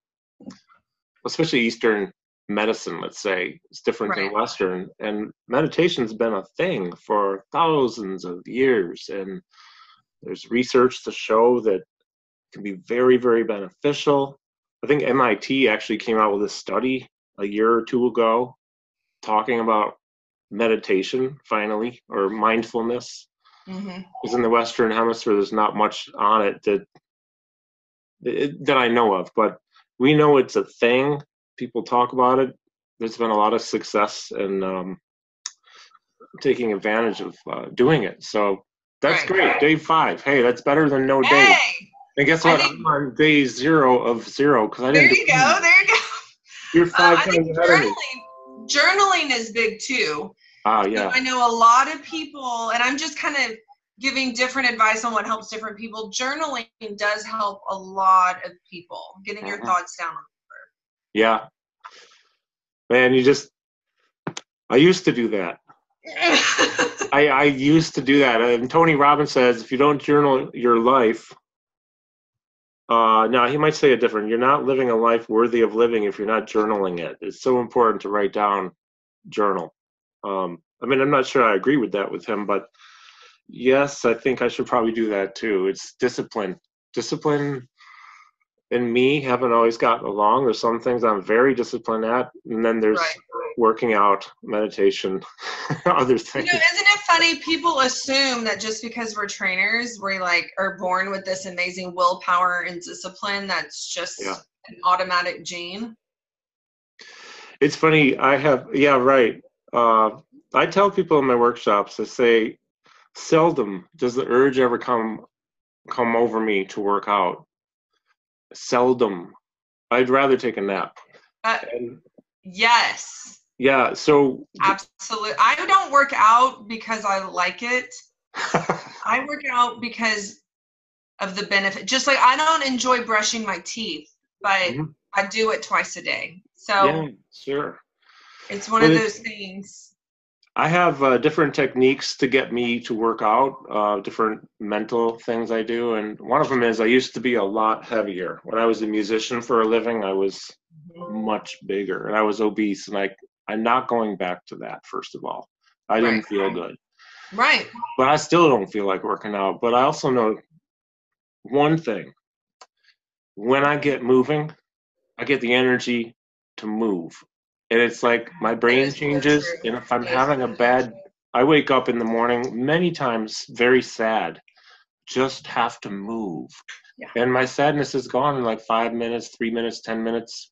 [SPEAKER 1] especially Eastern medicine, let's say, it's different than Western, and meditation's been a thing for thousands of years, and there's research to show that it can be very, very beneficial. I think MIT actually came out with a study a year or 2 ago talking about meditation, finally, or mindfulness. Because in the Western hemisphere, there's not much on it that I know of, but we know it's a thing. People talk about it. There's been a lot of success in taking advantage of doing it. So that's great. Day 5. Hey, that's better than no day. And guess what? I'm on day 0 of 0 because I didn't.
[SPEAKER 2] There you go.
[SPEAKER 1] You're 5 times ahead of me.
[SPEAKER 2] Journaling is big too.
[SPEAKER 1] Yeah.
[SPEAKER 2] So I know a lot of people, and I'm just kind of giving different advice on what helps different people. Journaling does help a lot of people, getting your thoughts down on paper.
[SPEAKER 1] Yeah. Man, I used to do that. I used to do that. And Tony Robbins says, if you don't journal your life, now he might say it different. You're not living a life worthy of living if you're not journaling it. It's so important to write down, journal. I'm not sure I agree with that with him, but yes, I think I should probably do that too. It's discipline. Discipline and me haven't always gotten along. There's some things I'm very disciplined at, and then there's working out, meditation, other things.
[SPEAKER 2] Isn't it funny? People assume that just because we're trainers, we are born with this amazing willpower and discipline that's just an automatic gene.
[SPEAKER 1] It's funny. I tell people in my workshops, I say, seldom does the urge ever come over me to work out. Seldom. I'd rather take a nap.
[SPEAKER 2] Yes.
[SPEAKER 1] Yeah, so
[SPEAKER 2] absolutely. I don't work out because I like it. I work out because of the benefit. Just like I don't enjoy brushing my teeth, but I do it twice a day. So
[SPEAKER 1] yeah, sure.
[SPEAKER 2] It's one of those things.
[SPEAKER 1] I have different techniques to get me to work out, different mental things I do. And one of them is I used to be a lot heavier. When I was a musician for a living, I was much bigger and I was obese. And I'm not going back to that, first of all. I didn't feel good.
[SPEAKER 2] Right.
[SPEAKER 1] But I still don't feel like working out. But I also know one thing. When I get moving, I get the energy to move. And it's like my brain changes, and if I'm having I wake up in the morning many times very sad, just have to move. Yeah. And my sadness is gone in like 5 minutes, 3 minutes, 10 minutes.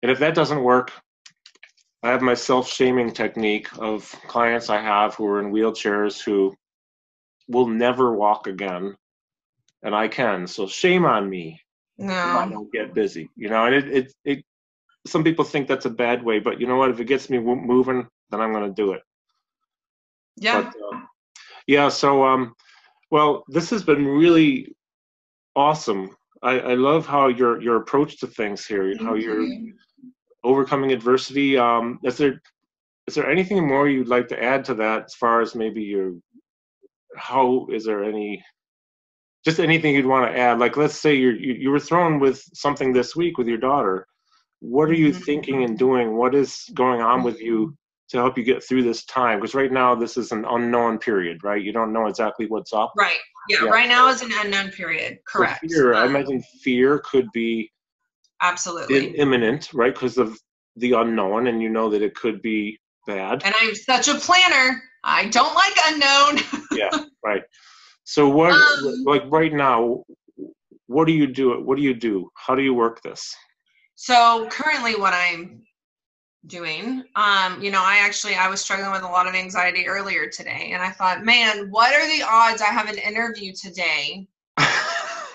[SPEAKER 1] And if that doesn't work, I have my self-shaming technique of clients I have who are in wheelchairs who will never walk again, and I can. So shame on me if I don't get busy, and it some people think that's a bad way, but you know what? If it gets me moving, then I'm going to do it.
[SPEAKER 2] Yeah.
[SPEAKER 1] But, so, well, this has been really awesome. I love how your approach to things here, how you're overcoming adversity. Is there anything more you'd like to add to that as far as maybe is there just anything you'd want to add? Like, let's say you were thrown with something this week with your daughter. What are you thinking and doing? What is going on with you to help you get through this time? Because right now this is an unknown period, right? You don't know exactly what's up.
[SPEAKER 2] Right. Yeah. Right now is an unknown period. Correct.
[SPEAKER 1] So fear, I imagine fear could be
[SPEAKER 2] absolutely
[SPEAKER 1] imminent, right? Because of the unknown, and you know that it could be bad.
[SPEAKER 2] And I'm such a planner. I don't like unknown.
[SPEAKER 1] Yeah. Right. So what, like right now, what do you do? What do you do? How do you work this?
[SPEAKER 2] So currently what I'm doing, I was struggling with a lot of anxiety earlier today, and I thought, man, what are the odds I have an interview today and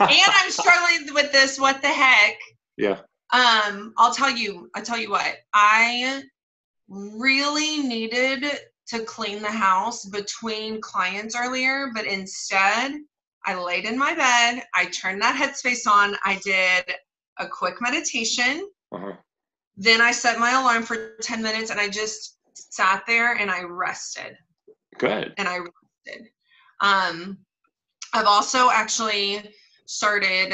[SPEAKER 2] I'm struggling with this? What the heck?
[SPEAKER 1] Yeah.
[SPEAKER 2] I'll tell you what, I really needed to clean the house between clients earlier, but instead I laid in my bed, I turned that headspace on, I did a quick meditation. Then I set my alarm for 10 minutes and I just sat there and I rested.
[SPEAKER 1] Good.
[SPEAKER 2] And I rested. I've also actually started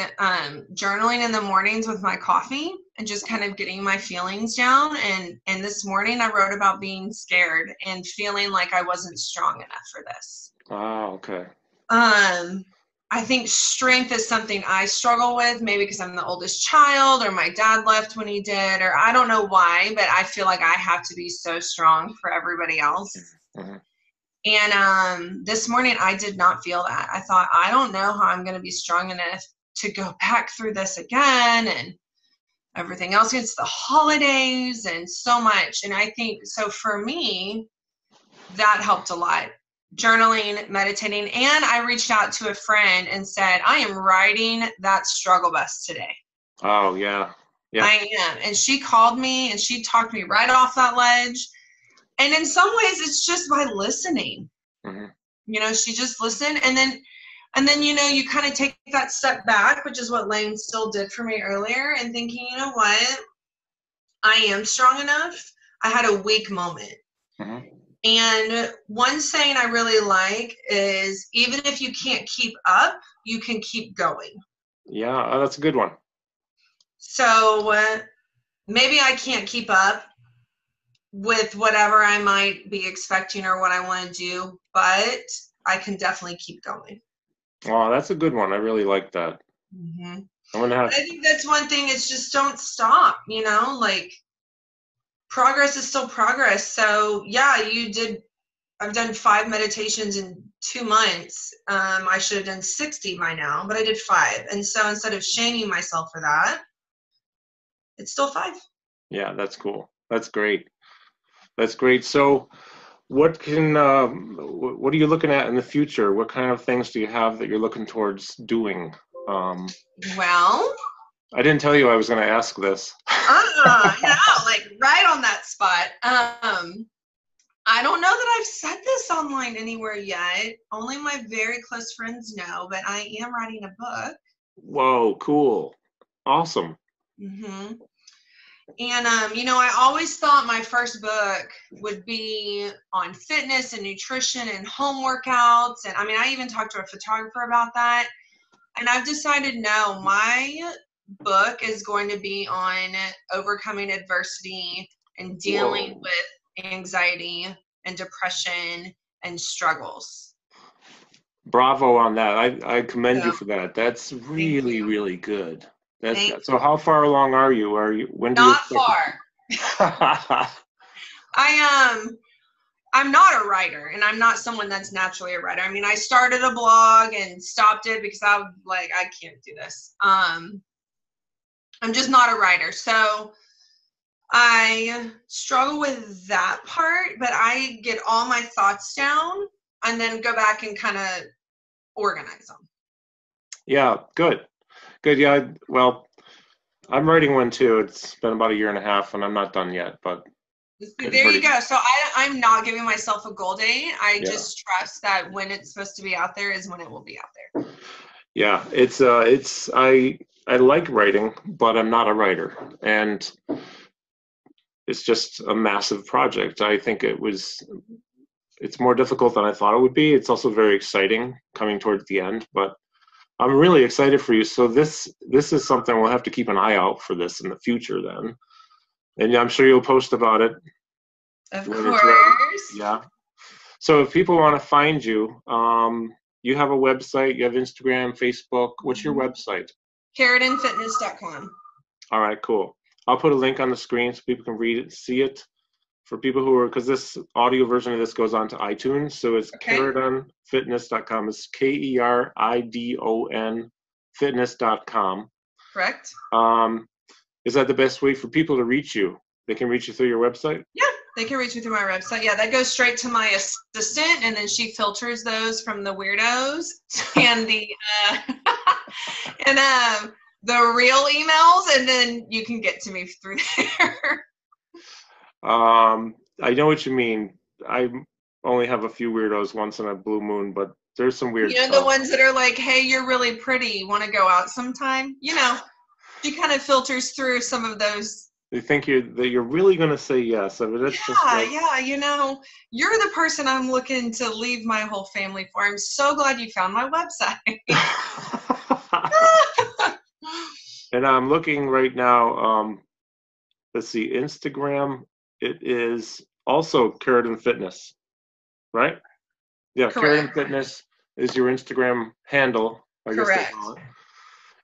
[SPEAKER 2] journaling in the mornings with my coffee and just kind of getting my feelings down. And this morning I wrote about being scared and feeling like I wasn't strong enough for this.
[SPEAKER 1] Oh, okay.
[SPEAKER 2] I think strength is something I struggle with, maybe because I'm the oldest child or my dad left when he did, or I don't know why, but I feel like I have to be so strong for everybody else. And this morning I did not feel that. I thought, I don't know how I'm going to be strong enough to go back through this again, and everything else. It's the holidays and so much. And I think, so for me, that helped a lot. Journaling, meditating, and I reached out to a friend and said, I am riding that struggle bus today.
[SPEAKER 1] Oh, yeah. Yeah.
[SPEAKER 2] I am. And she called me and she talked me right off that ledge. And in some ways, it's just by listening. She just listened. And then, you kind of take that step back, which is what Lane still did for me earlier, and thinking, you know what? I am strong enough. I had a weak moment. And one saying I really like is, even if you can't keep up, you can keep going.
[SPEAKER 1] Yeah, that's a good one.
[SPEAKER 2] So maybe I can't keep up with whatever I might be expecting or what I want to do, but I can definitely keep going.
[SPEAKER 1] Oh, that's a good one. I really like that.
[SPEAKER 2] I think that's one thing, is just don't stop, like, progress is still progress. So yeah, I've done 5 meditations in 2 months. I should have done 60 by now, but I did 5. And so instead of shaming myself for that, it's still 5.
[SPEAKER 1] Yeah, that's cool. That's great. That's great. So what are you looking at in the future? What kind of things do you have that you're looking towards doing?
[SPEAKER 2] Well,
[SPEAKER 1] I didn't tell you I was going to ask this.
[SPEAKER 2] No, like right on that spot. I don't know that I've said this online anywhere yet. Only my very close friends know, but I am writing a book.
[SPEAKER 1] Whoa, cool. Awesome.
[SPEAKER 2] And, I always thought my first book would be on fitness and nutrition and home workouts. And I even talked to a photographer about that. And I've decided, no, my book is going to be on overcoming adversity and dealing with anxiety and depression and struggles.
[SPEAKER 1] Bravo on that. I commend you for that. That's really, really good. So how far along are you? When do
[SPEAKER 2] Not
[SPEAKER 1] you
[SPEAKER 2] far. I'm not a writer, and I'm not someone that's naturally a writer. I started a blog and stopped it because I can't do this. I'm just not a writer. So I struggle with that part, but I get all my thoughts down and then go back and kind of organize them. Yeah,
[SPEAKER 1] good. Yeah, well, I'm writing one too. It's been about 1.5 years and I'm not done yet, but
[SPEAKER 2] there you go. So I'm not giving myself a goal date. I just trust that when it's supposed to be out there is when it will be out there.
[SPEAKER 1] Yeah, I like writing, but I'm not a writer. And it's just a massive project. I think it's more difficult than I thought it would be. It's also very exciting coming towards the end, but I'm really excited for you. So this is something we'll have to keep an eye out for this in the future then. And I'm sure you'll post about it.
[SPEAKER 2] Of course.
[SPEAKER 1] Yeah. So if people want to find you, you have a website, you have Instagram, Facebook. What's your website?
[SPEAKER 2] KeridonFitness.com. All
[SPEAKER 1] right, cool. I'll put a link on the screen so people can read it, see it. For people who are, because this audio version of this goes on to iTunes, so it's KeridonFitness.com. It's KERIDON fitness.com.
[SPEAKER 2] Correct.
[SPEAKER 1] Is that the best way for people to reach you? They can reach you through your website?
[SPEAKER 2] Yeah, they can reach me through my website. Yeah, that goes straight to my assistant, and then she filters those from the weirdos and the the real emails, and then you can get to me through there.
[SPEAKER 1] I know what you mean. I only have a few weirdos once in a blue moon, but there's some weird stuff.
[SPEAKER 2] The ones that are like, hey, you're really pretty, want to go out sometime? She kind of filters through some of those.
[SPEAKER 1] They think that you're really going to say yes. I mean, that's just like,
[SPEAKER 2] you're the person I'm looking to leave my whole family for. I'm so glad you found my website.
[SPEAKER 1] And I'm looking right now, let's see, Instagram, it is also Keridon Fitness, right? Yeah, Keridon Fitness is your Instagram handle.
[SPEAKER 2] Correct.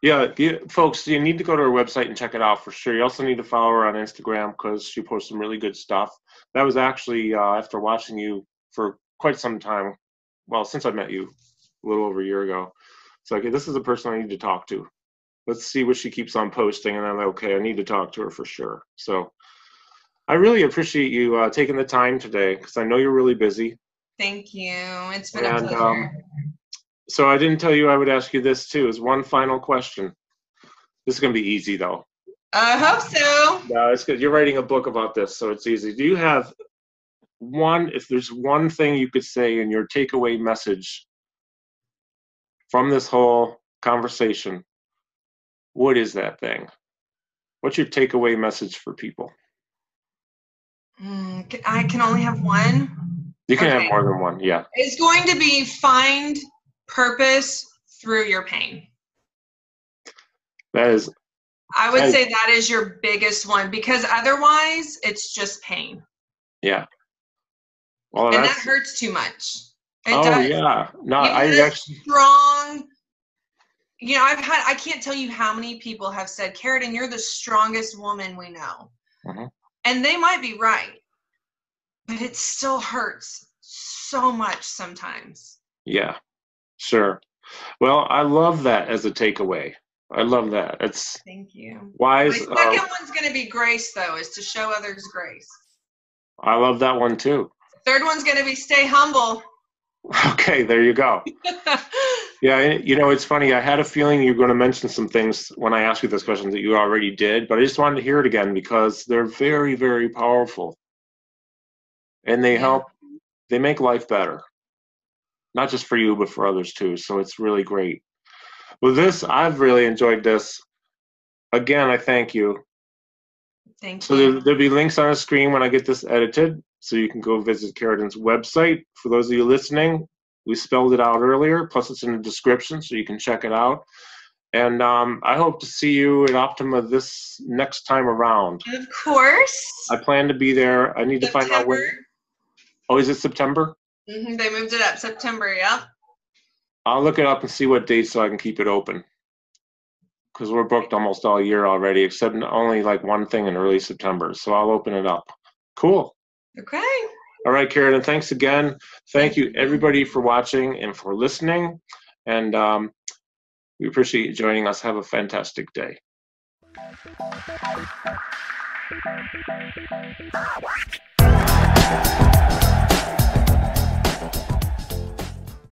[SPEAKER 1] Yeah, folks, you need to go to her website and check it out for sure. You also need to follow her on Instagram because she posts some really good stuff. That was actually after watching you for quite some time, well, since I met you a little over a year ago. It's like, this is a person I need to talk to. Let's see what she keeps on posting, and I'm like, okay, I need to talk to her for sure. So I really appreciate you taking the time today because I know you're really busy.
[SPEAKER 2] Thank you. It's been a pleasure.
[SPEAKER 1] So I didn't tell you I would ask you this too, is one final question. This is going to be easy though.
[SPEAKER 2] I hope so.
[SPEAKER 1] No, it's good. You're writing a book about this, so it's easy. Do you have if there's one thing you could say in your takeaway message from this whole conversation, what is that thing? What's your takeaway message for people?
[SPEAKER 2] I can only have one.
[SPEAKER 1] You can have more than one, yeah.
[SPEAKER 2] It's going to be find purpose through your pain.
[SPEAKER 1] I
[SPEAKER 2] would say that is your biggest one, because otherwise it's just pain.
[SPEAKER 1] Yeah. Well,
[SPEAKER 2] and that hurts too much. It
[SPEAKER 1] does. Yeah. No, I actually
[SPEAKER 2] strong. I can't tell you how many people have said, Keridon, you're the strongest woman we know.
[SPEAKER 1] Mm-hmm.
[SPEAKER 2] And they might be right, but it still hurts so much sometimes.
[SPEAKER 1] Yeah, sure. Well, I love that as a takeaway. I love that.
[SPEAKER 2] Thank you.
[SPEAKER 1] Wise.
[SPEAKER 2] My second one's going to be grace, though, is to show others grace.
[SPEAKER 1] I love that one, too.
[SPEAKER 2] Third one's going to be stay humble.
[SPEAKER 1] Okay, there you go. Yeah, it's funny. I had a feeling you were going to mention some things when I asked you this question that you already did, but I just wanted to hear it again because they're very, very powerful. And they make life better. Not just for you, but for others too. So it's really great. Well, I've really enjoyed this. Again, I thank you.
[SPEAKER 2] Thank you.
[SPEAKER 1] So there'll be links on the screen when I get this edited, so you can go visit Keridon's website. For those of you listening, we spelled it out earlier, plus it's in the description, so you can check it out. And I hope to see you at Optima this next time around.
[SPEAKER 2] Of course.
[SPEAKER 1] I plan to be there. I need to find out when. Oh, is it September?
[SPEAKER 2] Mm-hmm. They moved it up September, yeah.
[SPEAKER 1] I'll look it up and see what date so I can keep it open. Because we're booked almost all year already, except only like one thing in early September. So I'll open it up. Cool.
[SPEAKER 2] Okay.
[SPEAKER 1] All right, Keridon, thanks again. Thank you, everybody, for watching and for listening. And we appreciate you joining us. Have a fantastic day.